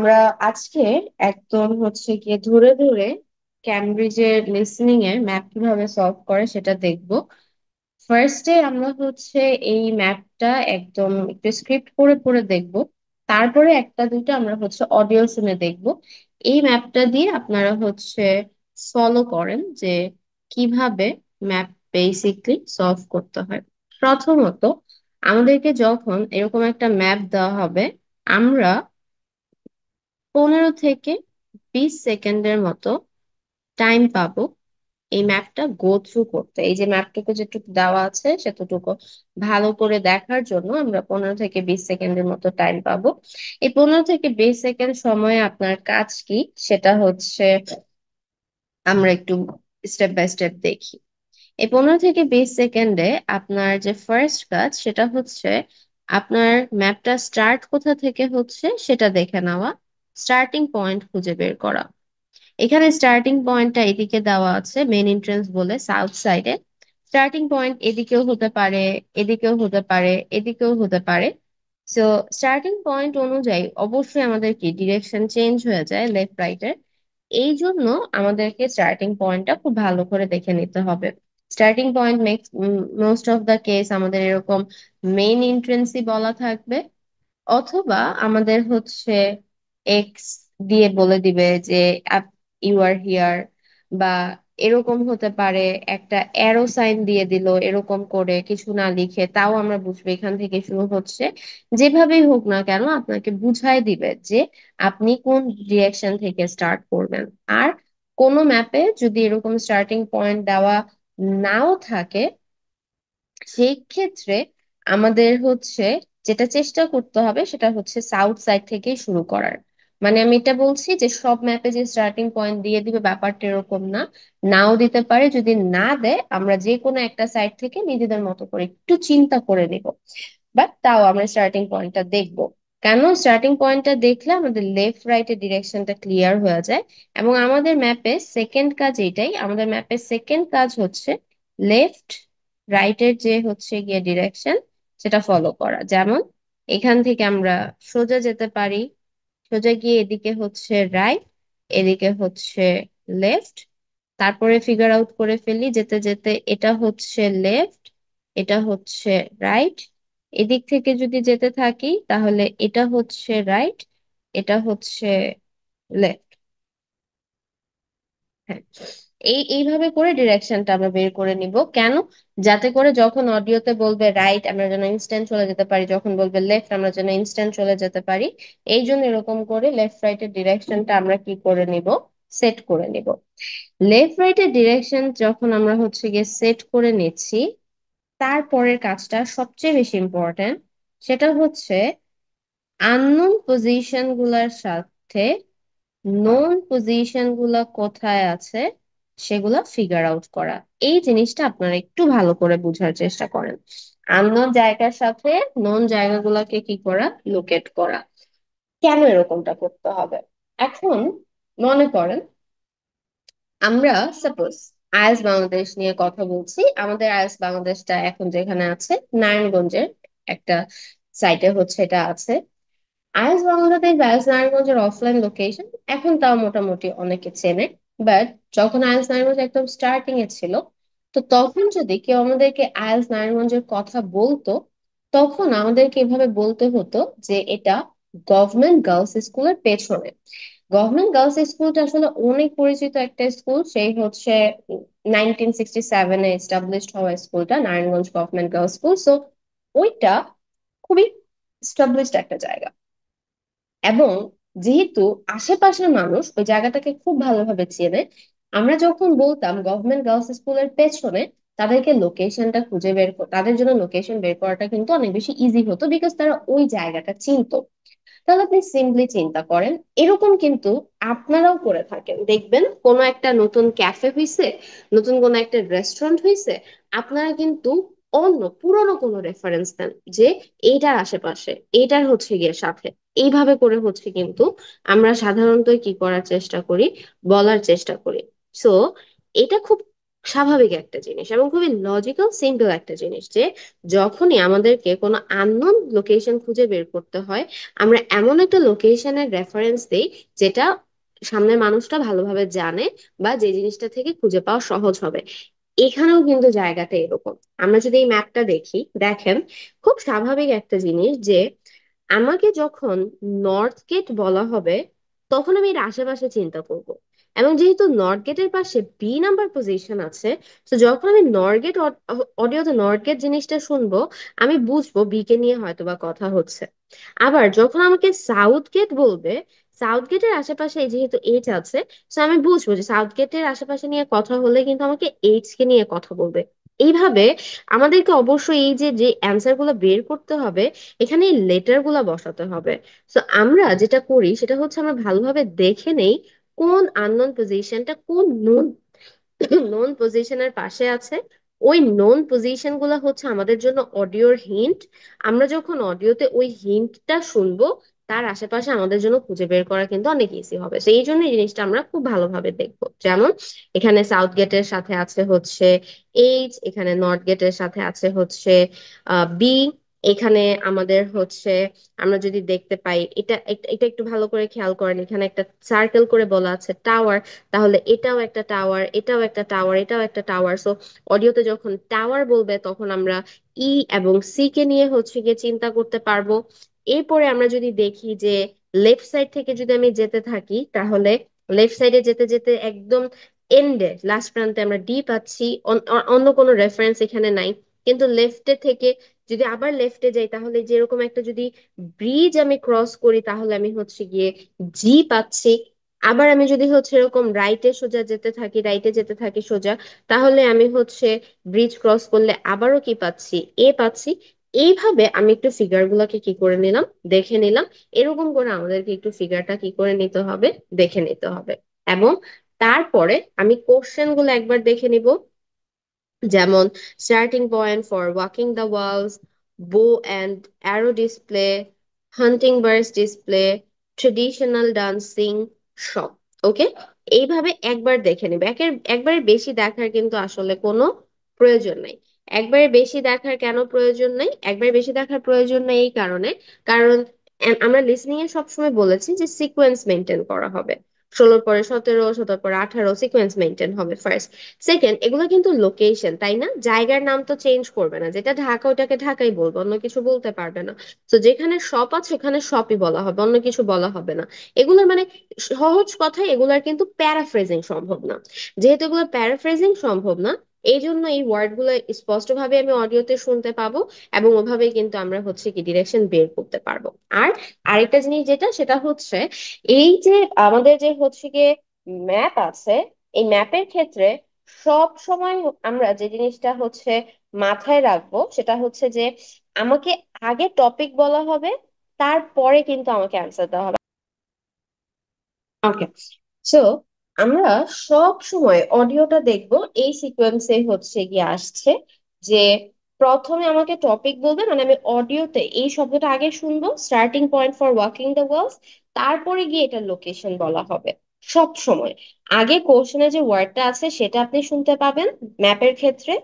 আমরা আজকে একদম হচ্ছে গিয়ে ধরে ধরে ক্যামব্রিজের লিসনিং এর ম্যাপ কিভাবে সলভ করে সেটা দেখব। ফার্স্টে আমরা হচ্ছে এই ম্যাপটা একদম একটু স্ক্রিপ্ট পড়ে পড়ে দেখব। তারপরে একটা দুইটা আমরা হচ্ছে অডিও শুনে দেখব। এই ম্যাপটা দিয়ে আপনারা হচ্ছে ফলো করেন যে কিভাবে ম্যাপ বেসিকলি সলভ করতে হয়। প্রথমত, আমাদেরকে যখন এরকম একটা ম্যাপ দেওয়া হবে, আমরা 15 থেকে 20 সেকেন্ডের মতো টাইম পাবো এই ম্যাপটা গো থ্রু করতে। এই যে ম্যাপটুকু যেটুকু দেওয়া আছে সেতটুকু ভালো করে দেখার জন্য আমরা 15 থেকে 20 সেকেন্ডের মতো টাইম পাবো। এই 15 থেকে 20 সেকেন্ড সময়ে আপনার কাজ কি সেটা হচ্ছে আমরা একটু স্টেপ বাই স্টেপ দেখি। এই 15 থেকে 20 সেকেন্ডে আপনার যে ফার্স্ট কাজ সেটা হচ্ছে আপনার ম্যাপটা স্টার্ট কোথা থেকে হচ্ছে সেটা দেখে নেওয়া, স্টার্টিং পয়েন্ট খুঁজে বের করা। এখানে স্টার্টিং পয়েন্টটা এদিকে দেওয়া আছে, মেন এন্ট্রান্স বলে সাউথ সাইডে। স্টার্টিং পয়েন্ট এদিকেও হতে পারে, এদিকেও হতে পারে, এদিকেও হতে পারে। সো স্টার্টিং পয়েন্ট অনুযায়ী অবশ্যই আমাদের কি ডিরেকশন চেঞ্জ হয়ে যায় লেফট রাইটের। এই জন্য আমাদেরকে স্টার্টিং পয়েন্টটা খুব ভালো করে দেখে নিতে হবে। Starting point makes most of the case আমাদের এরকম মেইন এন্ট্রেন্সই বলা থাকবে, অথবা আমাদের হচ্ছে এক্স দিয়ে বলে দিবে যে ইউ আর হিয়ার, বা এরকম হতে পারে একটা অ্যারো সাইন দিয়ে দিল এরকম করে কিছু না লিখে, তাও আমরা বুঝবো এখান থেকে শুরু হচ্ছে। যেভাবেই হোক না কেন আপনাকে বুঝাই দিবে যে আপনি কোন ডিরেকশন থেকে স্টার্ট করবেন। আর কোনো ম্যাপে যদি এরকম স্টার্টিং পয়েন্ট দেওয়া নাও থাকে, সেই ক্ষেত্রে আমাদের হচ্ছে যেটা চেষ্টা করতে হবে সেটা হচ্ছে সাউথ সাইড থেকেই শুরু করার। মানে আমি এটা বলছি যে সব ম্যাপে যে স্টার্টিং পয়েন্ট দিয়ে দিবে ব্যাপারটা এরকম না, নাও দিতে পারে। যদি না দেয় আমরা যে কোনো একটা সাইড থেকে নিজেদের মতো করে একটু চিন্তা করে নিব, বাট তাও আমরা স্টার্টিং পয়েন্টটা দেখব। কেন স্টার্টিং পয়েন্টটা দেখলে আমাদের লেফট রাইটের ডিরেকশনটা ক্লিয়ার হয়ে যায়। এবং আমাদের ম্যাপে সেকেন্ড কাজ এটাই, আমাদের ম্যাপের সেকেন্ড কাজ হচ্ছে লেফট রাইটের যে হচ্ছে গিয়ে ডিরেকশন সেটা ফলো করা। যেমন এখান থেকে আমরা সোজা যেতে পারি, সোজা গিয়ে এদিকে হচ্ছে রাইট, এদিকে হচ্ছে লেফট। তারপরে ফিগার আউট করে ফেলি যেতে যেতে এটা হচ্ছে লেফট, এটা হচ্ছে রাইট। এদিক থেকে যদি যেতে থাকি তাহলে এটা হচ্ছে রাইট, এটা হচ্ছে লেফট। হ্যাঁ, এইভাবে করে ডিরেকশনটা আমরা বের করে নিব। কেন? যাতে করে যখন অডিওতে বলবে রাইট আমরা যেন ইনস্ট্যান্ট চলে যেতে পারি, যখন বলবে লেফট আমরা যেন ইনস্ট্যান্ট চলে যেতে পারি। এই জন্য এরকম করে লেফট রাইটের ডিরেকশনটা আমরা কি করে নিব, সেট করে নিব। লেফট রাইটের ডিরেকশন যখন আমরা হচ্ছে গিয়ে সেট করে নিচ্ছি, তারপরের কাজটা সবচেয়ে বেশি ইম্পর্টেন্ট। সেটা হচ্ছে আননোন পজিশন গুলার সাথে নোন পজিশন গুলা কোথায় আছে সেগুলা ফিগার আউট করা। এই জিনিসটা আপনারা একটু ভালো করে বোঝার চেষ্টা করেন। আননোন জায়গার সাথে নোন জায়গাগুলোকে কি করা, লোকেট করা। কেন এরকমটা করতে হবে? এখন মনে করেন আমরা সাপোজ আইএলটিএস বাংলাদেশ নিয়ে কথা বলছি। আমাদের আইএলটিএস বাংলাদেশটা এখন যেখানে আছে নারায়ণগঞ্জের একটা সাইটে হচ্ছে এটা আছে। আইএলটিএস বাংলাদেশ বা আইএলটিএস নারায়ণগঞ্জের অফলাইন লোকেশন এখন তাও মোটামুটি অনেকে চেনে। বাট যখন আইএলটিএস নারায়ণগঞ্জ একদম স্টার্টিং এ ছিল, তো তখন যদি কেউ আমাদেরকে আইএলটিএস নারায়ণগঞ্জের কথা বলতো, তখন আমাদেরকে এভাবে বলতে হতো যে এটা গভর্নমেন্ট গার্লস স্কুলের পেছনে। গভর্নমেন্ট গার্লস স্কুলটা আসলে অনেক পরিচিত একটা স্কুল, সেই হচ্ছে 1967-এ এস্টাবলিশড হওয়া স্কুলটা Narayanganj government girls school. So ওইটা খুবই এস্টাবলিশড একটা জায়গা। এবং যেহেতু আশেপাশের মানুষ ওই জায়গাটাকে খুব ভালোভাবে চেনে, আমরা যখন বলতাম গভর্নমেন্ট গার্লস স্কুলের পেছনে, তাদেরকে লোকেশনটা খুঁজে তাদের জন্য লোকেশন বের করাটা কিন্তু অনেক বেশি ইজি হতো, বিকজ তারা ওই জায়গাটা চিনতো। তাহলে আপনি সিম্পলি চিন্তা করেন, এরকম কিন্তু আপনারাও করে থাকেন। দেখবেন কোনো একটা নতুন ক্যাফে হইছে, নতুন কোনো একটা রেস্টুরেন্ট হইছে, আপনারা কিন্তু অন্য পুরনো কোনো রেফারেন্স দেন যে এইটার আশেপাশে, এইটার হচ্ছে গিয়ে সাথে। এইভাবে করে হচ্ছে কিন্তু আমরা সাধারণত কি করার চেষ্টা করি, বলার চেষ্টা করি। সো এটা খুব স্বাভাবিক একটা জিনিস এবং খুবই লজিক্যাল সিম্পল একটা জিনিস যে যখনই আমাদেরকে কোনো আননোন লোকেশন খুঁজে বের করতে হয়, আমরা এমন একটা লোকেশনের রেফারেন্স দেই যেটা সামনের মানুষটা ভালোভাবে জানে বা যে জিনিসটা থেকে খুঁজে পাওয়া সহজ হবে। এখানেও কিন্তু জায়গাটা এরকম। আমরা যদি এই ম্যাপটা দেখি, দেখেন খুব স্বাভাবিক একটা জিনিস যে আমাকে যখন নর্থ গেট বলা হবে তখন আমি এর আশেপাশে চিন্তা করব। এবং যেহেতু নর্থ গেটের পাশে বি নাম্বার পজিশন আছে, তো যখন আমি নর্থ গেট অডিওতে নর্থ গেট জিনিসটা শুনবো, আমি বুঝবো বি কে নিয়ে হয়তো বা কথা হচ্ছে। আবার যখন আমাকে সাউথ গেট বলবে, সাউথ গেটের আশেপাশে এই যেহেতু এইচ আছে, তো আমি বুঝবো যে সাউথ গেটের আশেপাশে নিয়ে কথা হলে কিন্তু আমাকে এইচ কে নিয়ে কথা বলবে। এইভাবে আমাদেরকে অবশ্যই এই যে যে অ্যান্সার গুলো বের করতে হবে, এখানে এই লেটার গুলা বসাতে হবে। তো আমরা যেটা করি সেটা হচ্ছে আমরা ভালোভাবে দেখে নেই কোন আননোন পজিশনটা কোন নোন নোন পজিশনের পাশে আছে। ওই নোন পজিশন গুলা হচ্ছে আমাদের জন্য অডিওর হিন্ট। আমরা যখন অডিওতে ওই হিন্টটা শুনবো, তার আশেপাশে আমাদের জন্য খুঁজে বের করা কিন্তু অনেক ইজি হবে। তো এই জন্য এই জিনিসটা আমরা খুব ভালোভাবে দেখবো। যেমন এখানে সাউথ গেটের সাথে আছে হচ্ছে এইচ, এখানে নর্থ গেটের সাথে আছে হচ্ছে বি, এখানে আমাদের হচ্ছে আমরা যদি দেখতে পাই এটা এটা এটা একটু ভালো করে খেয়াল করেন, এখানে একটা সার্কেল করে বলা আছে টাওয়ার। তাহলে এটাও একটা টাওয়ার, এটাও একটা টাওয়ার, এটাও একটা টাওয়ার। সো অডিওতে যখন টাওয়ার বলবে তখন আমরা ই এবং সি কে নিয়ে হচ্ছে গিয়ে চিন্তা করতে পারবো। এরপরে আমরা যদি দেখি যে লেফট সাইড থেকে যদি আমি যেতে থাকি, তাহলে লেফট সাইডে যেতে যেতে একদম এন্ডে লাস্ট প্রান্তে আমরা ডি পাচ্ছি। অন্য কোনো রেফারেন্স এখানে নাই। কিন্তু লেফটে থেকে যদি আবার লেফটে যাই, তাহলে যেরকম একটা যদি ব্রিজ আমি ক্রস করি, তাহলে আমি হচ্ছে গিয়ে জি পাচ্ছি। আবার আমি যদি হচ্ছে এরকম রাইটে সোজা যেতে থাকি, রাইটে যেতে থাকি সোজা, তাহলে আমি হচ্ছে ব্রিজ ক্রস করলে আবারও কি পাচ্ছি, এ পাচ্ছি। এইভাবে আমি একটু ফিগার গুলাকে কি করে নিলাম, দেখে নিলাম। এরকম করে আমাদেরকে একটু ফিগারটা কি করে নিতে হবে, দেখে নিতে হবে। এবং তারপরে আমি কোশ্চেন গুলো একবার দেখে নিব। যেমন starting point for walking the Waals, বো and arrow display, hunting birds display, traditional dancing, সব। ওকে, এইভাবে একবার দেখে নিবে। একবারে বেশি দেখার কিন্তু আসলে কোনো প্রয়োজন নাই। একবারে বেশি দেখার কেন প্রয়োজন নাই? একবারে বেশি দেখার প্রয়োজন নেই এই কারণে, কারণ আমরা লিসনিং এ সবসময় বলেছি যে সিকোয়েন্স মেনটেন করা হবে। 16 পরে 17, 17 পরে 18 সিকোয়েন্স মেনটেন হবে ফার্স্ট। সেকেন্ড, এগুলো কিন্তু লোকেশন, তাই না? জায়গার নাম তো চেঞ্জ করবে না। যেটা ঢাকা ওটাকে ঢাকাই বলবো, অন্য কিছু বলতে পারবে না। তো যেখানে শপ আছে ওখানে শপই বলা হবে, অন্য কিছু বলা হবে না। এগুলোর মানে সহজ কথায় এগুলার কিন্তু প্যারাফ্রেজিং সম্ভব না। যেহেতু এগুলো প্যারাফ্রেজিং সম্ভব না, এই জন্য এই ওয়ার্ড গুলো স্পষ্টভাবে আমি অডিওতে শুনতে পাবো এবং ওভাবেই কিন্তু আমরা হচ্ছে কি ডিরেকশন বের করতে পারবো। আর আরেকটা জিনিস যেটা, সেটা হচ্ছে এই যে আমাদের যে হচ্ছে গিয়ে ম্যাপ আছে, এই ম্যাপের ক্ষেত্রে সব সময় আমরা যে জিনিসটা হচ্ছে মাথায় রাখবো সেটা হচ্ছে যে আমাকে আগে টপিক বলা হবে, তারপরে কিন্তু আমাকে অ্যান্সার দেওয়া হবে। ওকে, সো আমরা সব সময় অডিওটা দেখবো এই সিকোয়েন্সে হচ্ছে গিয়ে আসছে যে প্রথমে আমাকে টপিক বলবে, মানে আমি অডিওতে এই শব্দটা আগে শুনবো, starting point for walking the Waals, তারপরে গিয়ে এটা লোকেশন বলা হবে। সব সময় আগে কোশ্চেনে যে ওয়ার্ডটা আছে সেটা আপনি শুনতে পাবেন ম্যাপের ক্ষেত্রে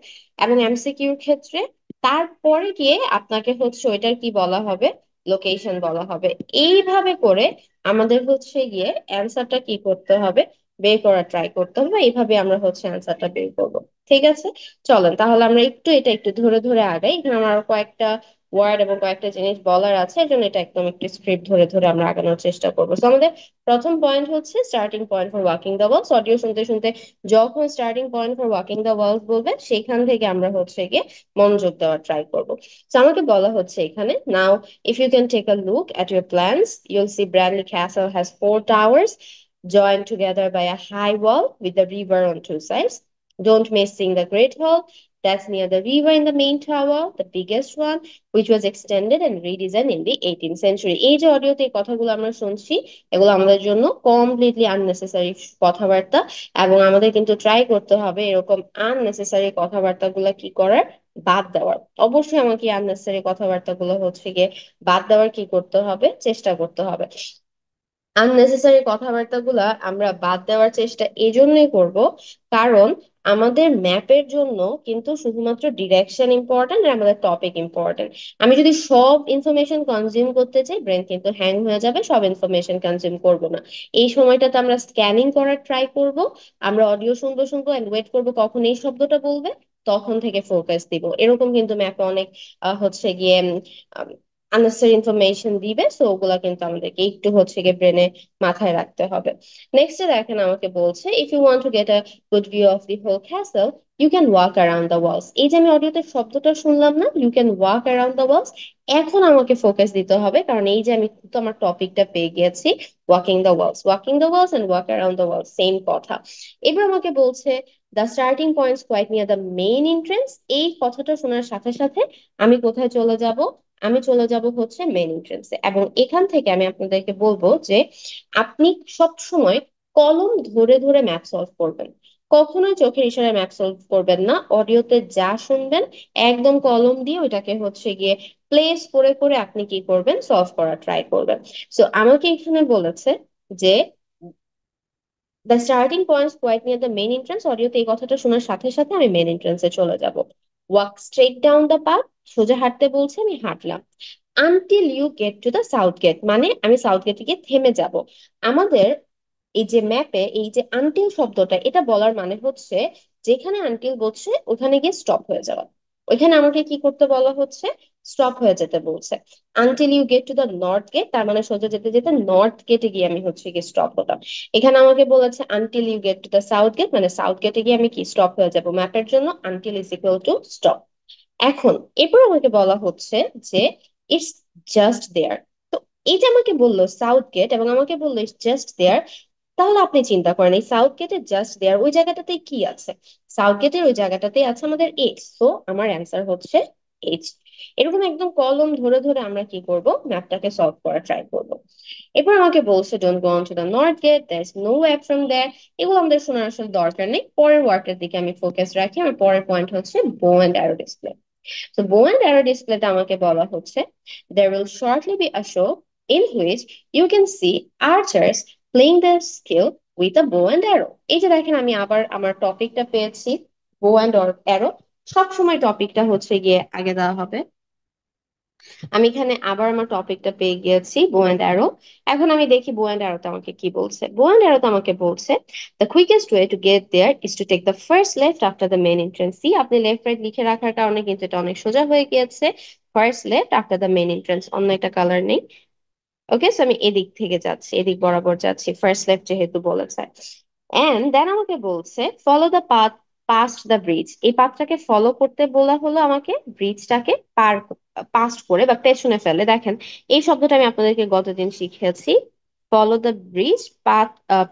এবং এমসিকিউর ক্ষেত্রে, তারপরে গিয়ে আপনাকে হচ্ছে ওইটার কি বলা হবে, লোকেশন বলা হবে। এইভাবে করে আমাদের হচ্ছে গিয়ে অ্যান্সারটা কি করতে হবে, বের করার ট্রাই করতে হবে। এইভাবে আমরা হচ্ছে অ্যান্সারটা বের করব। ঠিক আছে, চলেন তাহলে আমরা একটু এটা একটু ধরে ধরে আগাই। এখানে আমার আরো কয়েকটা ওয়ার্ড এবং কয়েকটা জিনিস বলার আছে, এই জন্য এটা একদম একটু স্ক্রিপ্ট ধরে ধরে আমরা আগানোর চেষ্টা করবো। তো আমাদের প্রথম পয়েন্ট হচ্ছে starting point for walking the Waals. Audio শুনতে শুনতে যখন starting point for walking the Waals বলবে, সেখান থেকে আমরা হচ্ছে গিয়ে মনোযোগ দেওয়ার ট্রাই করবো। তো আমাকে বলা হচ্ছে এখানে, নাও if you can take a look at your plans, you'll see Bradley Castle has 4 towers joined together by a high wall with the river on two sides. Don't miss seeing the Great Hall that's near the river in the main tower, the biggest one, which was extended and redesigned in the 18th century. এই যে অডিওতে এই কথাগুলো আমরা শুনছি, এগুলো আমাদের জন্য completely unnecessary কথাবার্তা। এবং আমাদের কিন্তু ট্রাই করতে হবে এরকম আননেসেসারি কথাবার্তাগুলো কি করার, বাদ দেওয়ার। অবশ্যই আমাকে আননেসেসারি কথাবার্তাগুলো হচ্ছে গিয়ে বাদ দেওয়ার কি করতে হবে, চেষ্টা করতে হবে। আননেসেসারি কথাবার্তাগুলা আমরা বাদ দেওয়ার চেষ্টা এই জন্যই করব, কারণ আমাদের ম্যাপের জন্য কিন্তু শুধুমাত্র ডিরেকশন ইম্পর্টেন্ট আর আমাদের টপিক ইম্পর্টেন্ট। আমি যদি সব ইনফরমেশন কনজিউম করতে চাই, ব্রেন কিন্তু হ্যাং হয়ে যাবে, সব ইনফরমেশন কনজিউম করব না। এই সময়টাতে আমরা স্ক্যানিং করার ট্রাই করব, আমরা অডিও শুনবো শুনবো এন্ড ওয়েট করবো কখন এই শব্দটা বলবে, তখন থেকে ফোকাস দিব। এরকম কিন্তু ম্যাপে অনেক হচ্ছে গিয়ে আননেসেসারি ইনফরমেশন দিবে, সো ওগুলা কিন্তু আমাদেরকে একটু হচ্ছে গিয়ে ব্রেনে মাথায় রাখতে হবে। নেক্সটে দেখেন আমাকে বলছে, if you want to get a good view of the whole castle you can walk around the walls. এই যে আমি অডিওতে শব্দটা শুনলাম না, you can walk around the walls, এখন আমাকে ফোকাস দিতে হবে, কারণ এই যে আমি তো আমার টপিকটা পেয়ে গিয়েছি, walking the walls and walk around the walls, same কথা। এবার আমাকে বলছে the starting points quite near the main entrance. এই কথাটা শোনার সাথে সাথে আমি কোথায় চলে যাব? আমি চলে যাব হচ্ছে মেন এন্ট্রেন্সে, এবং এখান থেকে আমি আপনাদেরকে বলবো যে আপনি সব সময় কলম ধরে ধরে ম্যাথ সলভ করবেন, কখনোই চোখের ইশারায় ম্যাথ সলভ করবেন না। অডিওতে যা শুনবেন একদম কলম দিয়ে ওইটাকে হচ্ছে গিয়ে প্লেস করে করে আপনি কি করবেন, সলভ করার ট্রাই করবেন। সো আমাকে এখানে বলেছে যে the starting point quite near the main entrance, অডিওতে এই কথাটা শোনার সাথে সাথে আমি মেইন এন্ট্রান্সে চলে যাব। Walk straight down the path, সোজা হাঁটতে বলছে, আমি হাঁটলাম। Until you get to the south gate, মানে আমি সাউথ গেটে গিয়ে থেমে যাব। আমাদের এই যে ম্যাপে এই যে আনটিল শব্দটা, এটা বলার মানে হচ্ছে যেখানে আনটিল বলছে ওখানে গিয়ে স্টপ হয়ে যাওয়া। ওইখানে আমাকে কি করতে বলা হচ্ছে? স্টপ হয়ে যেতে বলছে। Until you get to the north gate, তার মানে সোজা যেতে যেতে নর্থ গেটে গিয়ে আমি হচ্ছে গিয়ে স্টপ হতাম। এখানে আমাকে বলেছে until you get to the south gate, মানে সাউথ গেটে গিয়ে আমি কি স্টপ হয়ে যাব। ম্যাপের জন্য until is equal to stop. এখন এরপর আমাকে বলা হচ্ছে যে ইটস জাস্ট দেয়ার। তো এই যে আমাকে বললো সাউথ গেট এবং আমাকে বললো ইটস জাস্ট দেয়ার, তাহলে আপনি চিন্তা করেন এই সাউথ গেটের জাস্ট দেয়ার ওই জায়গাটাতে কি আছে? সাউথ গেটের ওই জায়গাটাতে আছে আমাদের এইচ, সো আমার অ্যান্সার হচ্ছে এইচ। এরকম একদম কলম ধরে ধরে আমরা কি করব, ম্যাপটাকে সলভ করার ট্রাই করব। এরপর আমাকে বলছে don't go on to the north gate, there is no way from there. এগুলো আমাদের শোনার আসলে দরকার নেই, পরের ওয়ার্কের দিকে আমি ফোকাস রাখি। আমার পরের পয়েন্ট হচ্ছে বো এন্ড অ্যারো ডিসপ্লে। তো bow and arrow ডিসপ্লেতে আমাকে বলা হচ্ছে there will shortly be a show in which you can see archers playing their skill with a bow and arrow। এই যে দেখেন আমি আবার আমার টপিকটা পেয়েছি, bow and arrow। সবসময় টপিকটা হচ্ছে গিয়ে আগে দেওয়া হবে। আমি এখানে আবার আমার টপিকটা পেয়ে গিয়েছি, বো অ্যান্ড অ্যারো। এখন আমি দেখি বো অ্যান্ড অ্যারোতে আমাকে কি বলছে। বো অ্যান্ড অ্যারোতে আমাকে বলছে the quickest way to get there is to take the first left after the main entrance. See, আপনি লেফট রাইট লিখে রাখার কারণে কিন্তু এটা অনেক সোজা হয়ে গিয়েছে। First left after the main entrance, অন্য একটা কালার নেই। ওকে, সো আমি এদিক থেকে যাচ্ছি, এদিক বরাবর যাচ্ছি, ফার্স্ট লেফট যেহেতু বলেছে। এন্ড দেন আমাকে বলছে follow the path past the bridge. এই পাথটাকে ফলো করতে বলা হলো আমাকে, ব্রিজটাকে পাস্ট করে বা পেছনে ফেলে। দেখেন এই শব্দটা আমি আপনাদেরকে গতদিন শিখিয়েছি, follow the bridge,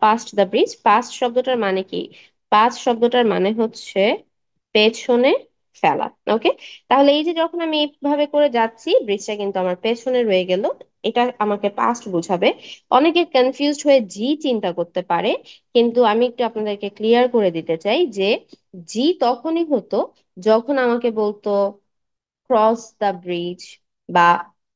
past the bridge. Past শব্দটার মানে কি? পাস্ট শব্দটার মানে হচ্ছে পেছনে ফেলা। ওকে, তাহলে এই যে যখন আমি এইভাবে করে যাচ্ছি, ব্রিজটা কিন্তু আমার পেছনে রয়ে গেল, এটা আমাকে পাস্ট বুঝাবে। অনেকে কনফিউজড হয়ে জি চিন্তা করতে পারে, কিন্তু আমি একটু আপনাদেরকে ক্লিয়ার করে দিতে চাই যে জি তখনই হতো যখন আমাকে বলতো ক্রস দ্য ব্রিজ বা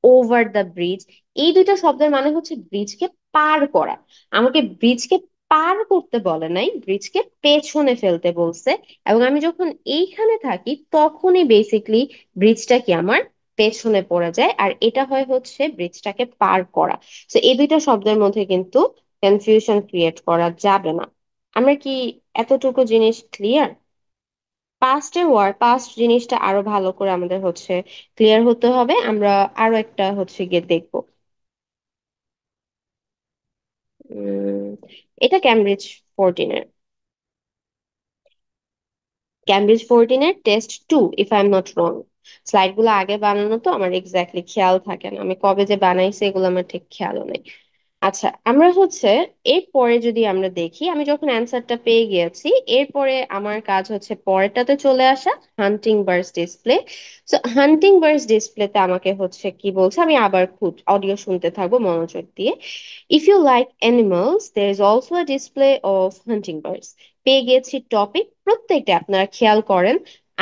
ওভার দ্য ব্রিজ। এই দুইটা শব্দের মানে হচ্ছে ব্রিজকে পার করা। আমাকে ব্রিজকে পার করতে বলে নাই, ব্রিজকে পেছনে ফেলতে বলছে। এবং আমি যখন এইখানে থাকি তখনই বেসিকলি ব্রিজটা কি আমার পেছনে পড়ে যায়, আর এটা হয় হচ্ছে ব্রিজটাকে পার করা। তো এই দুইটা শব্দের মধ্যে কিন্তু কনফিউশন ক্রিয়েট করা যাবে না। আমরা কি এতটুকু জিনিস ক্লিয়ার? পাস্টের ওয়ার্ড, পাস্ট জিনিসটা আরো ভালো করে আমাদের হচ্ছে ক্লিয়ার হতে হবে। আমরা আরো একটা হচ্ছে গিয়ে দেখবো। উম, এটা ক্যামব্রিজ 14-এর, ক্যামব্রিজ 14-এর test 2, if I am not wrong. Slide গুলো আগে বানানো তো আমার এক্স্যাক্টলি খেয়াল থাকে না, আমি কবে যে বানাইছি এগুলো আমার ঠিক খেয়ালও নেই। আচ্ছা, আমরা হচ্ছে এরপরে যদি আমরা দেখি, আমি যখন অ্যান্সারটা পেয়ে গিয়েছি, এরপরে আমার কাজ হচ্ছে পরেরটাতে চলে আসা, হান্টিং বার্ডস ডিসপ্লে। সো হান্টিং বার্ডস ডিসপ্লেতে আমাকে হচ্ছে কি বলছে, আমি আবার খুব অডিও শুনতে থাকবো মনোযোগ দিয়ে। If you like animals there is also a display of hunting birds. পেয়ে গেছি টপিক, প্রত্যেকটা আপনারা খেয়াল করেন,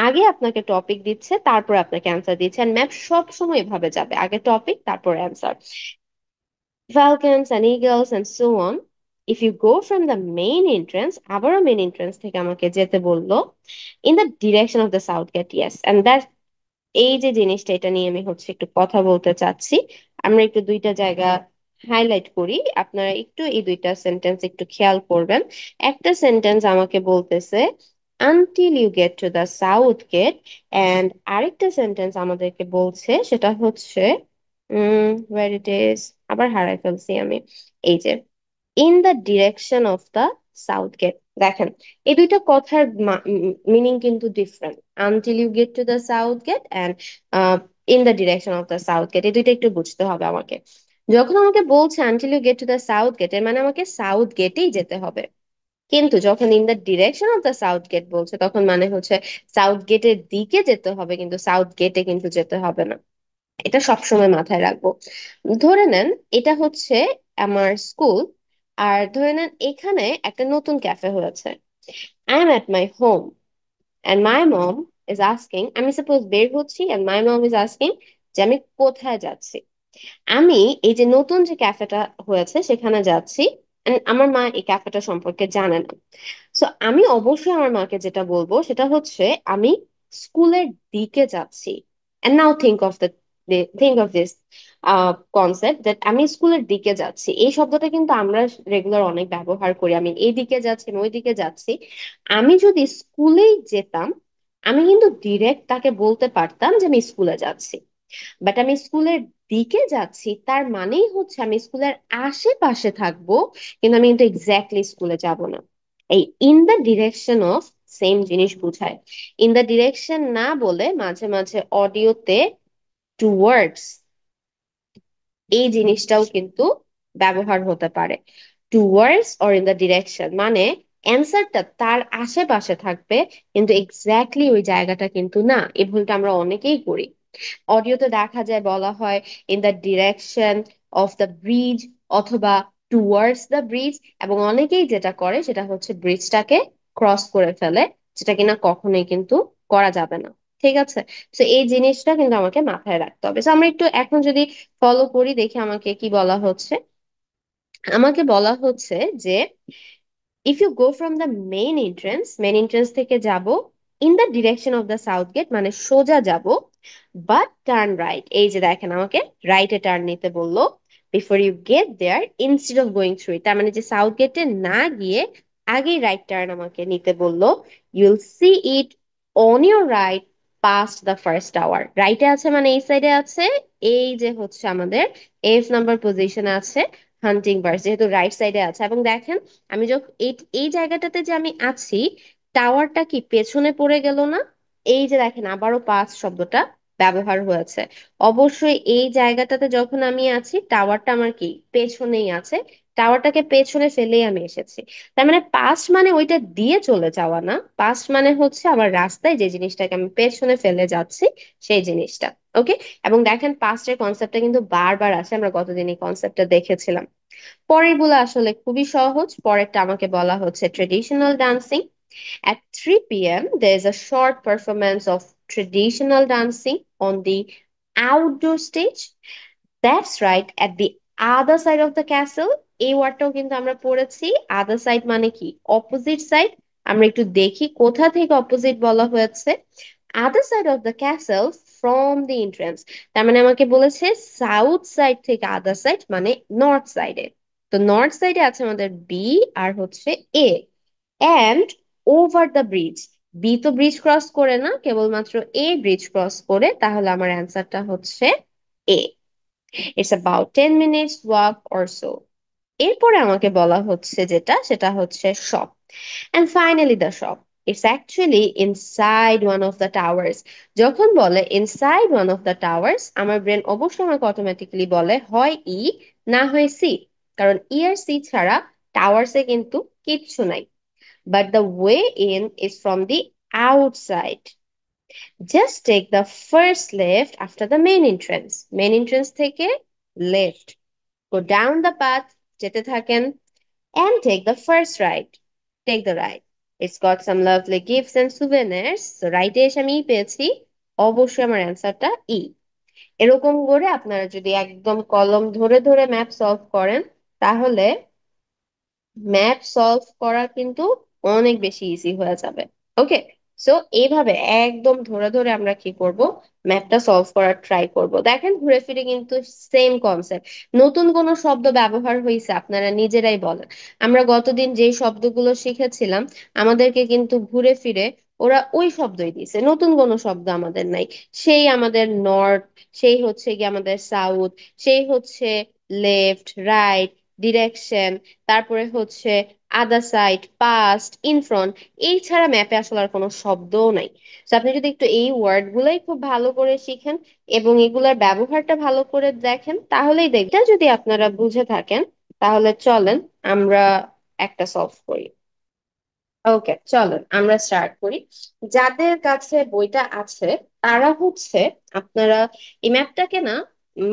আগে আপনাকে টপিক দিচ্ছে তারপর আপনাকে অ্যান্সার দিচ্ছে। ম্যাপ সব সময় এভাবে যাবে, আগে টপিক তারপর answer. falcons and eagles and so on. If you go from the main entrance, আবারও main entrance থেকে আমাকে যেতে বললো in the direction of the south gate, yes, and that এই যে জিনিসটা এটা নিয়ে আমি হচ্ছে একটু কথা বলতে চাচ্ছি। আমরা একটু দুইটা জায়গা হাইলাইট করি, আপনারা একটু এই দুইটা সেন্টেন্স একটু খেয়াল করবেন। একটা সেন্টেন্স আমাকে বলতেছে until you get to the south gate, and আরেকটা সেন্টেন্স আমাদেরকে বলছে সেটা হচ্ছে where it is, আবার হারাই ফেলছি আমি, এই যে in the direction of the south gate. দেখেন এই দুইটা কথার মিনিং কিন্তু different, until you get to the south gate and in the direction of the south gate, এই দুইটা একটু বুঝতে হবে আমাকে। যখন আমাকে বলছে until you get to the south gate, এর মানে আমাকে সাউথ গেটেই যেতে হবে। কিন্তু যখন in the direction of the south gate বলছে তখন মানে হচ্ছে সাউথ গেটের দিকে যেতে হবে, কিন্তু সাউথ গেটে কিন্তু যেতে হবে না। এটা সবসময় মাথায় রাখবো। ধরে নেন এটা হচ্ছে আমার স্কুল, আর ধরে নেন এখানে একটা নতুন ক্যাফে হয়েছে। I am at my home and my mom is asking, আমি সাপোজ বের হচ্ছি and my mom is asking যে আমি কোথায় যাচ্ছি। আমি এই যে নতুন যে ক্যাফেটা হয়েছে সেখানে যাচ্ছি, and আমার মা এই ক্যাফেটা সম্পর্কে জানে না। সো আমি অবশ্যই আমার মাকে যেটা বলবো সেটা হচ্ছে আমি স্কুলের দিকে যাচ্ছি। And now think of this concept that আমি স্কুলের দিকে যাচ্ছি, এই শব্দটা কিন্তু আমরা রেগুলার অনেক ব্যবহার করি, আমি এই দিকে যাচ্ছি আমি ওই দিকে যাচ্ছি। আমি যদি স্কুলেই যেতাম আমি কিন্তু ডিরেক্ট তাকে বলতে পারতাম যে আমি স্কুলে যাচ্ছি। বাট আমি স্কুলের দিকে যাচ্ছি তার মানেই হচ্ছে আমি স্কুলের আশেপাশে থাকবো, কিন্তু আমি কিন্তু এক্স্যাক্টলি স্কুলে যাব না। এই in the direction of same জিনিস বুঝায়। ইন দ্য ডিরেকশন না বলে মাঝে মাঝে অডিওতে টুয়ার্ডস এই জিনিসটাও কিন্তু ব্যবহার হতে পারে। Towards or in the direction মানে অ্যান্সারটা তার আশেপাশে থাকবে, কিন্তু এক্স্যাক্টলি ওই জায়গাটা কিন্তু না। এই ভুলটা আমরা অনেকেই করি। অডিওতে দেখা যায় বলা হয় in the direction of the bridge অথবা টুয়ার্ডস দ্য ব্রিজ, এবং অনেকেই যেটা করে সেটা হচ্ছে ব্রিজটাকে ক্রস করে ফেলে, যেটা কিনা কখনোই কিন্তু করা যাবে না। ঠিক আছে, তো এই জিনিসটা কিন্তু আমাকে মাথায় রাখতে হবে। তো আমরা একটু এখন যদি ফলো করি দেখি আমাকে কি বলা হচ্ছে। আমাকে বলা হচ্ছে যে if you go from the main entrance থেকে যাব in the direction of the south gate মানে সোজা যাব, but turn right, এই যে দেখেন আমাকে রাইটে টার্ন নিতে বললো before you get there instead of going through it, তার মানে যে সাউথ গেটে না গিয়ে আগেই রাইট টার্ন আমাকে নিতে বললো। you'll see it on your right past the first tower, রাইটে আছে মানে এই সাইডে আছে, এই যে হচ্ছে আমাদের এফ নাম্বার পজিশনে আছে হান্টিং বার্ড, যেহেতু রাইট সাইডে আছে। এবং দেখেন আমি যখন এই এই জায়গাটাতে যে আমি আছি টাওয়ারটা কি পেছনে পড়ে গেল না? এই যে দেখেন আবারও পাস শব্দটা ব্যবহার হয়েছে। অবশ্যই এই জায়গাটাতে যখন আমি আছি টাওয়ারটা আমার কি পেছনেই আছে, টাওয়ারটাকে পেছনে ফেলেই আমি এসেছি। তার মানে পাস্ট মানে ওইটা দিয়ে চলে যাওয়া না, পাস্ট মানে হচ্ছে আমার রাস্তায় যে জিনিসটাকে আমি পেছনে ফেলে যাচ্ছি সেই জিনিসটা। ওকে, এবং দেখেন পাস্টের কনসেপ্টটা কিন্তু বারবার আসে, আমরা গতদিন এই কনসেপ্টটা দেখেছিলাম। পরের গুলো আসলে খুবই সহজ। পরেরটা আমাকে বলা হচ্ছে traditional dancing. At 3 p.m., there is a short performance of traditional dancing on the outdoor stage. That's right, at the other side of the castle. এই ওয়ার্ডটাও কিন্তু আমরা পড়েছি। আদার সাইড মানে কি? Opposite side. আমরা একটু দেখি কোথা থেকে অপোজিট বলা হয়েছে। Other side of the castle from the entrance, তার মানে আমাকে বলেছে সাউথ সাইড থেকে আদার সাইড মানে নর্থ সাইডে। তো নর্থ সাইডে আছে আমাদের বি আর হচ্ছে A. And over the bridge, B তো ব্রিজ ক্রস করে না, কেবলমাত্র এ ব্রিজ ক্রস করে, তাহলে আমার অ্যান্সারটা হচ্ছে A. It's about 10 minutes walk or so. এরপরে আমাকে বলা হচ্ছে যেটা সেটা হচ্ছে shop. And finally the shop, it's actually inside one of the towers. যখন বলে inside one of the towers আমার ব্রেন অবশ্যই আমাকে অটোমেটিক্যালি বলে হয় ই না হয় সি, কারণ ই আর সি ছাড়া টাওয়ার্সে কিন্তু কিচ্ছু নাই। But the way in is from the outside. Just take the first left after the main entrance. Main entrance থেকে left. Go down the path, যেতে থাকেন, and take the first right. Take the right. It's got some lovely gifts and souvenirs. So right এ এসে আমি পেয়েছি, অবশ্যই আমার অ্যান্সারটা ই। এরকম করে আপনারা যদি একদম কলম ধরে ধরে ম্যাপ সলভ করেন, তাহলে ম্যাথ সলভ করা কিন্তু অনেক বেশি ইজি হয়ে যাবে। ওকে, সো এইভাবে একদম ধরে ধরে আমরা কি করব, ম্যাথটা সলভ করার ট্রাই করব। দেখেন ঘুরে ফিরে কিন্তু সেম কনসেপ্ট। নতুন কোনো শব্দ ব্যবহার হয়েছে আপনারা নিজেরাই বলেন। আমরা গতদিন যেই শব্দগুলো শিখেছিলাম, আমাদেরকে কিন্তু ঘুরে ফিরে ওরা ওই শব্দই দিছে, নতুন কোনো শব্দ আমাদের নাই। সেই আমাদের নর্থ, সেই হচ্ছে কি আমাদের সাউথ, সেই হচ্ছে লেফট রাইট, ডিরেকশন, তারপরে হচ্ছে other side, past, in front. এই ছাড়া ম্যাপে আসলে আর কোনো শব্দও নাই। তো আপনি যদি একটু এই ওয়ার্ড গুলাই খুব ভালো করে শিখেন এবং এগুলার ব্যবহারটা ভালো করে দেখেন, তাহলেই দেখবেন। এটা যদি আপনারা বুঝে থাকেন, তাহলে চলেন আমরা একটা সলভ করি। ওকে, চলেন আমরা স্টার্ট করি। যাদের কাছে বইটা আছে তারা হচ্ছে, আপনারা এই ম্যাপটাকে না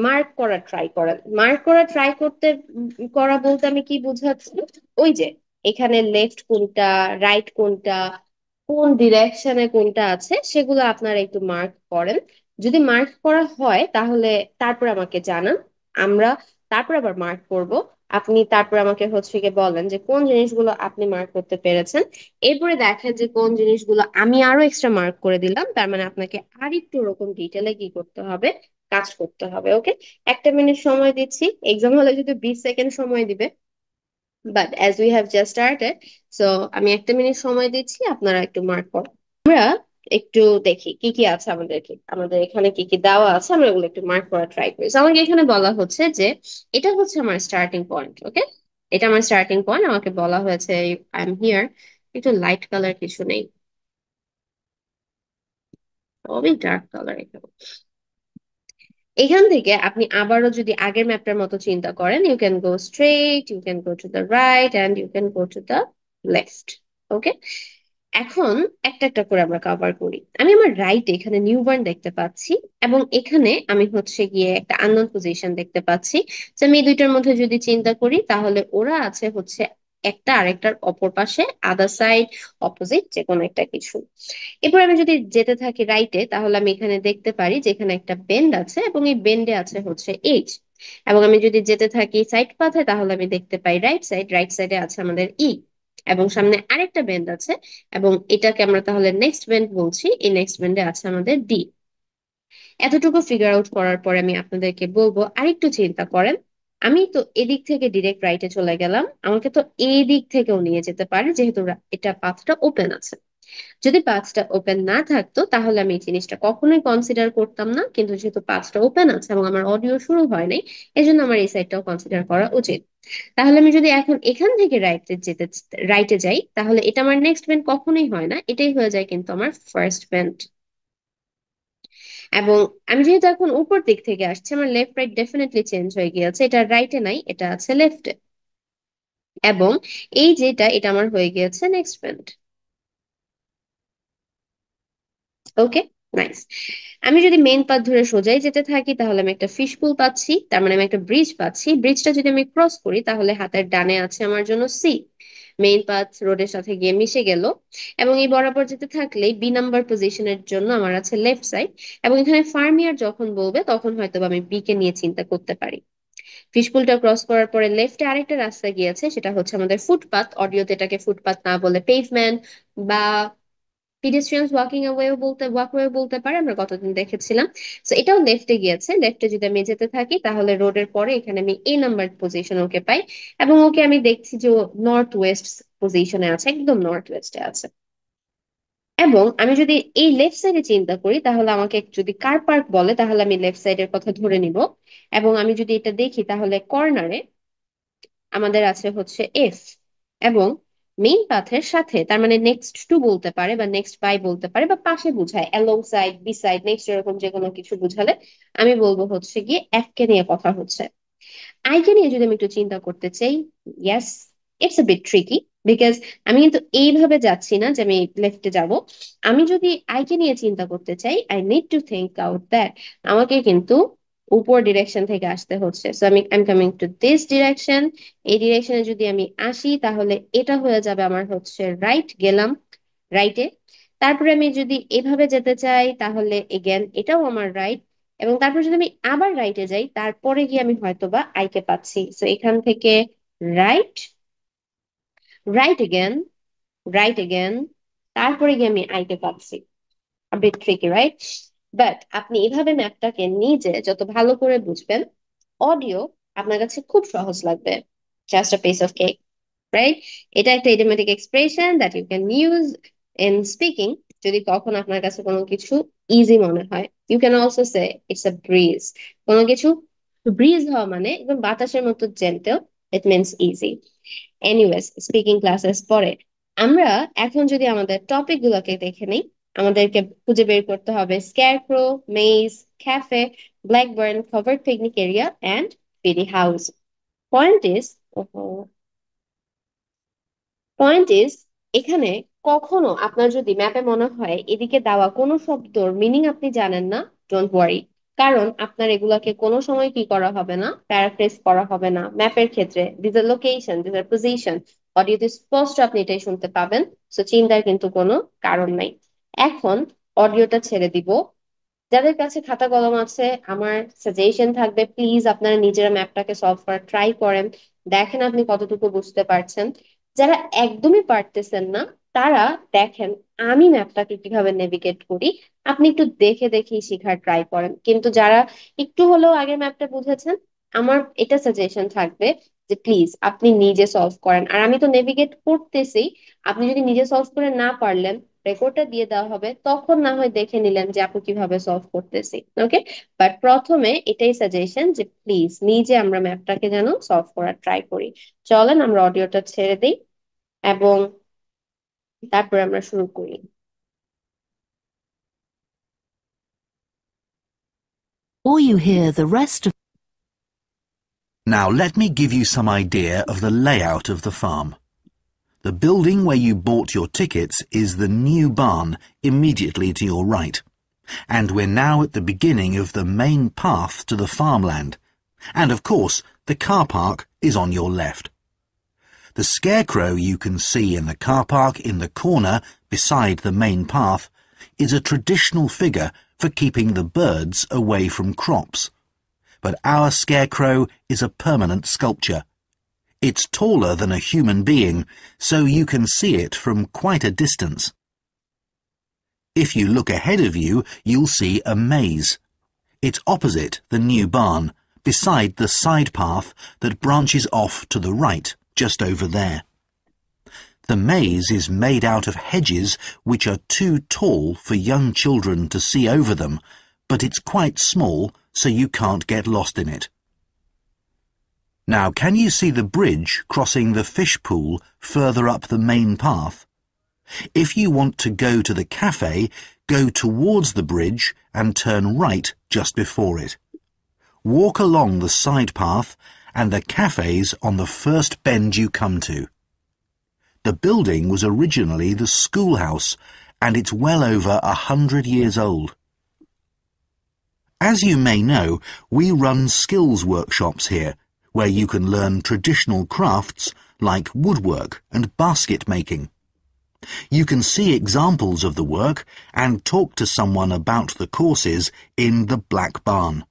মার্ক করা ট্রাই করেন। মার্ক করা ট্রাই করতে করা বলতে আমি কি বুঝাচ্ছি, ওই যে এখানে লেফট কোনটা, রাইট কোনটা, কোন ডিরেকশনে কোনটা আছে, সেগুলো আপনারা একটু মার্ক করেন। যদি মার্ক করা হয় তাহলে তারপর আমাকে জানান, আমরা তারপর আবার মার্ক করব। আপনি তারপর আমাকে হচ্ছে গিয়ে বলেন যে কোন জিনিসগুলো আপনি মার্ক করতে পেরেছেন। এরপরে দেখেন যে কোন জিনিসগুলো আমি আরো এক্সট্রা মার্ক করে দিলাম, তার মানে আপনাকে আর একটু ওরকম ডিটেলে কি করতে হবে, কাজ করতে হবে। ওকে, 1 মিনিট সময় দিচ্ছি। এক্সাম হলে যদি 20 সেকেন্ড সময় দিবে, but as we have just started, so আমি 1 মিনিট সময় দিচ্ছি, আপনারা একটু মার্ক করুন। আমরা একটু দেখি কি কি আছে আমাদের, কি আমাদের এখানে কি কি দেওয়া আছে, আমরা এগুলো একটু মার্ক করা ট্রাই করি। So, আমাকে এখানে বলা হচ্ছে যে এটা হচ্ছে আমার স্টার্টিং পয়েন্ট। ওকে, এটা আমার স্টার্টিং পয়েন্ট, আমাকে বলা হয়েছে আই এম হিয়ার। একটু লাইট কালার কিছু নেই, খুবই ডার্ক কালার এখানে। এখান থেকে আপনি আবারও যদি আগের ম্যাপটার মতো চিন্তা করেন, you can go straight, you can go to the right and you can go to the left. Okay, এখন একটা একটা করে আমরা কভার করি। আমি আমার রাইটে এখানে নিউ বার্ন দেখতে পাচ্ছি, এবং এখানে আমি হচ্ছে গিয়ে একটা আননোন পজিশন দেখতে পাচ্ছি। তো আমি এই দুইটার মধ্যে যদি চিন্তা করি, তাহলে ওরা আছে হচ্ছে একটা আরেকটার অপর পাশে, আদার সাইড, অপোজিট, যে কোনো একটা কিছু। এরপর আমি যদি যেতে থাকি রাইটে, তাহলে আমি এখানে দেখতে পারি যে এখানে একটা বেন্ড আছে এবং এই বেন্ডে আছে হচ্ছে এইচ। এবং আমি যদি যেতে থাকি সাইড পাথে, তাহলে আমি দেখতে পাই রাইট সাইড, রাইট সাইডে আছে আমাদের ই, এবং সামনে আরেকটা বেন্ড আছে, এবং এটাকে আমরা তাহলে নেক্সট বেন্ড বলছি। এই নেক্সট বেন্ডে আছে আমাদের ডি। এতটুকু ফিগার আউট করার পরে আমি আপনাদেরকে বলবো আরেকটু চিন্তা করেন। আমি তো এদিক থেকে ডিরেক্ট রাইটে চলে গেলাম, আমাকে তো এই দিক থেকেও নিয়ে যেতে পারে, যেহেতু এটা পাথটা ওপেন আছে। যদি পাঁচটা ওপেন না থাকতো, তাহলে আমি এই জিনিসটা কখনোই কনসিডার করতাম না, কিন্তু যেহেতু পাঁচটা ওপেন আছে এবং আমার অডিও শুরু হয় নাই, এই জন্য আমার এই সাইডটাও কনসিডার করা উচিত। তাহলে আমি যদি এখন এখান থেকে রাইটে যাই, তাহলে এটা আমার নেক্সট বেন্ড কখনোই হয় না, এটাই হয়ে যায় কিন্তু আমার ফার্স্ট বেন্ড। এবং আমি যেহেতু এখন উপর দিক থেকে আসছি, আমার লেফট রাইট ডেফিনেটলি চেঞ্জ হয়ে গিয়েছে, এটা রাইটে নাই, এটা আছে লেফটে। এবং এই যেটা, এটা আমার হয়ে গিয়েছে নেক্সট বেন্ড। ওকে, নাইস। আমি যদি মেইন পাথ ধরে সোজাই যেতে থাকি, তাহলে আমি একটা ফিশ পুল পাচ্ছি, তার মানে আমি একটা ব্রিজ পাচ্ছি। ব্রিজটা যদি আমি ক্রস করি, তাহলে হাতের ডানে আছে আমার জন্য সি। মেইন পাথ রোডের সাথে গিয়ে মিশে গেল। এবং এই বরাবর যেতে থাকলেই বি নাম্বার পজিশনের জন্য আমার আছে লেফট সাইড। এবং এখানে ফার্মিয়ার যখন বলবে, তখন হয়তো বা আমি বি কে নিয়ে চিন্তা করতে পারি। ফিশপুলটা ক্রস করার পরে লেফটে আরেকটা রাস্তা গিয়েছে, সেটা হচ্ছে আমাদের ফুটপাথ। অডিওতে এটাকে ফুটপাথ না বলে পেভমেন্ট বা পিডেস্ট্রিয়ানস ওয়াকওয়ে বলতে পারে, আমরা কতদিন দেখেছিলাম। তো এটাও লেফটে গিয়েছে। লেফটে যদি আমি যেতে থাকি, তাহলে রোডের পরে এখানে আমি এ নাম্বার পজিশন ওকে পাই। এবং ওকে আমি দেখছি যে নর্থ ওয়েস্ট পজিশনে আছে, একদম নর্থ ওয়েস্টে আছে। এবং আমি যদি এই লেফট সাইডে চিন্তা করি, তাহলে আমাকে যদি কার পার্ক বলে, তাহলে আমি লেফট সাইডের কথা ধরে নিব। এবং আমি যদি এটা দেখি, তাহলে কর্নারে আমাদের আছে হচ্ছে এফ। এবং মেইন পাথের সাথে, তার মানে নেক্সট টু বলতে পারে বা নেক্সট বাই বলতে পারে বা পাশে বুঝায়, along side, beside, next, এরকম যে কোনো কিছু বুঝালে আমি বলবো হচ্ছে গিয়ে এফ কে নিয়ে কথা হচ্ছে। আইকে নিয়ে যদি আমি একটু চিন্তা করতে চাই, yes, it's a bit tricky, because আমি কিন্তু এইভাবে যাচ্ছি না যে আমি লেফটে যাব। আমি যদি আইকে নিয়ে চিন্তা করতে চাই, I need to think out that আমাকে কিন্তু উপর ডিরেকশন থেকে আসতে হচ্ছে। সো আমি I am coming to this direction. এই ডিরেকশনে যদি আমি আসি, তাহলে এটা হয়ে যাবে আমার হচ্ছে রাইট, গেলাম রাইটে। তারপরে আমি যদি এভাবে যেতে চাই, তাহলে এগেন এটাও আমার রাইট, এবং তারপর যদি আমি আবার রাইটে যাই, তারপরে গিয়ে আমি হয়তোবা আই কে পাচ্ছি। সো এখান থেকে right, right again, right again, তারপরে গিয়ে আমি আই কে পাচ্ছি। a bit tricky, right? But আপনি এভাবে ম্যাপটাকে নিজে যত ভালো করে বুঝবেন, অডিও আপনার কাছে খুব সহজ লাগবে। Just a piece of cake, right? এটা একটা idiomatic expression that you can use in speaking. যদি কখন আপনার কাছে কোনো কিছু ইজি মনে হয়, you can also say it's a breeze. কোনো কিছু ব্রিজ হওয়া মানে একদম বাতাসের মতো gentle, it means easy. Anyways, speaking classes পরে আমরা এখন যদি আমাদের টপিক গুলোকে দেখে নিই, আমাদেরকে খুঁজে বের করতে হবে scarecrow, maze, cafe, Blackburn, covered picnic area and BD house. Point is point is এখানে কখনো আপনার যদি ম্যাপে মনে হয় এদিকে দেওয়া কোনো শব্দর মিনিং আপনি জানেন না, ডোন্ট ওয়ারি। কারণ আপনার এগুলাকে কোনো সময় কি করা হবে না, প্যারাফ্রেজ করা হবে না। ম্যাপের ক্ষেত্রে this are location, this are position, অডিওতে স্পষ্ট আপনি এটাই শুনতে পাবেন। সো চিন্তার কিন্তু কোনো কারণ নাই। এখন অডিওটা ছেড়ে দিব। যাদের কাছে খাতা কলম আছে, আমার সাজেশন থাকবে প্লিজ আপনারা নিজেরা ম্যাপটাকে সলভ করার ট্রাই করেন, দেখেন আপনি কতটুকু বুঝতে পারছেন। যারা একদমই পারতেছেন না, তারা দেখেন আমি ম্যাপটাকে কিভাবে নেভিগেট করি, আপনি একটু দেখে দেখেই শেখার ট্রাই করেন। কিন্তু যারা একটু হলেও আগে ম্যাপটা বুঝেছেন, আমার এটা সাজেশন থাকবে যে প্লিজ আপনি নিজে সলভ করেন। আর আমি তো নেভিগেট করতেছি, আপনি যদি নিজে সলভ করে না পারলেন, রেকর্ডটা দিয়ে দেওয়া হবে, তখন না হয় দেখে নিলেন যে আপু কিভাবে সলভ করতেছি। ওকে, বাট প্রথমে এটাই সাজেশন যে প্লিজ নিজে আমরা ম্যাপটাকে যেন সলভ করার ট্রাই করি। চলেন আমরা অডিওটা ছেড়ে দিই এবং তারপরে আমরা শুরু করি। Or you hear the rest of. Now let me give you some idea of the layout of the farm. The building where you bought your tickets is the new barn immediately to your right, and we're now at the beginning of the main path to the farmland, and of course the car park is on your left. The scarecrow you can see in the car park in the corner beside the main path is a traditional figure for keeping the birds away from crops. But our scarecrow is a permanent sculpture. It's taller than a human being, so you can see it from quite a distance. If you look ahead of you, you'll see a maze. It's opposite the new barn, beside the side path that branches off to the right, just over there. The maze is made out of hedges which are too tall for young children to see over them, but it's quite small, so you can't get lost in it. Now, can you see the bridge crossing the fish pool further up the main path? If you want to go to the cafe, go towards the bridge and turn right just before it. Walk along the side path and the cafe's on the first bend you come to. The building was originally the schoolhouse, and it's well over 100 years old. As you may know, we run skills workshops here, where you can learn traditional crafts like woodwork and basket making. You can see examples of the work and talk to someone about the courses in the Black Barn.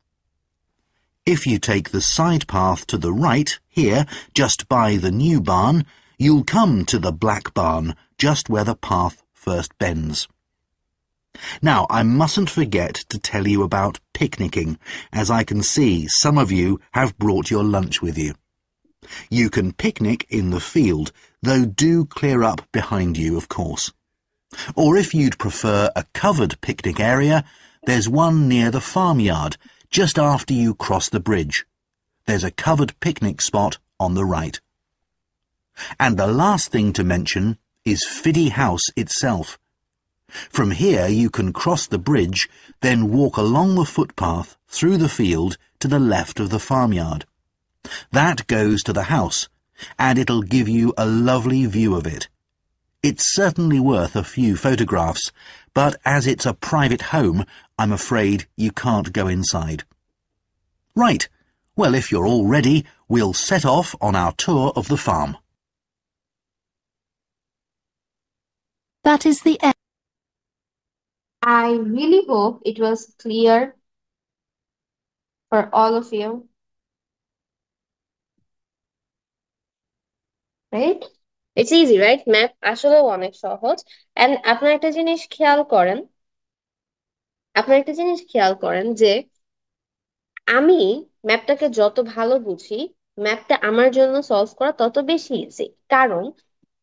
If you take the side path to the right, here, just by the new barn, you'll come to the Black Barn, just where the path first bends. Now, I mustn't forget to tell you about picnicking, as I can see some of you have brought your lunch with you. You can picnic in the field, though do clear up behind you, of course. Or if you'd prefer a covered picnic area, there's one near the farmyard, just after you cross the bridge. There's a covered picnic spot on the right. And the last thing to mention is Fiddy House itself. From here you can cross the bridge, then walk along the footpath through the field to the left of the farmyard. That goes to the house, and it'll give you a lovely view of it. It's certainly worth a few photographs, but as it's a private home, I'm afraid you can't go inside. Right, well, if you're all ready, we'll set off on our tour of the farm. That is the end. I really hope it was clear for all of you, right? It's easy, right? Map আসলেও অনেক সহজ। And আপনার একটা জিনিস খেয়াল করেন যে আমি ম্যাপটাকে যত ভালো বুঝি, ম্যাপটা আমার জন্য সলভ করা তত বেশি ইজি। কারণ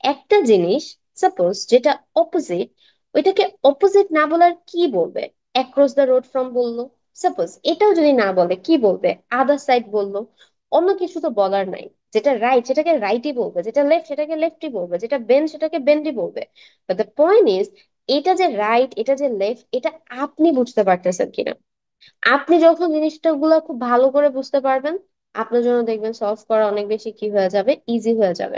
একটা জিনিস, সাপোজ যেটা অপোজিট, ওইটাকে অপোজিট না বলার কি বলবে? অ্যাক্রস দ্য রোড ফ্রম বললো। সাপোজ এটাও যদি না বলে কি বলবে? আদার সাইড বললো। অন্য কিছু তো বলার নাই। যেটা রাইট সেটাকে রাইটই বলবে, যেটা লেফট সেটাকে লেফটই বলবে, যেটা বেন্ড সেটাকে বেন্ডই বলবে। বাট দ্য পয়েন্ট ইজ, এটা যে রাইট এটা যে লেফট এটা আপনি বুঝতে পারতেছেন কিনা। আপনি যখন জিনিসটা খুব ভালো করে বুঝতে পারবেন, আপনার জন্য দেখবেন সলভ করা অনেক বেশি কি হয়ে যাবে, ইজি হয়ে যাবে।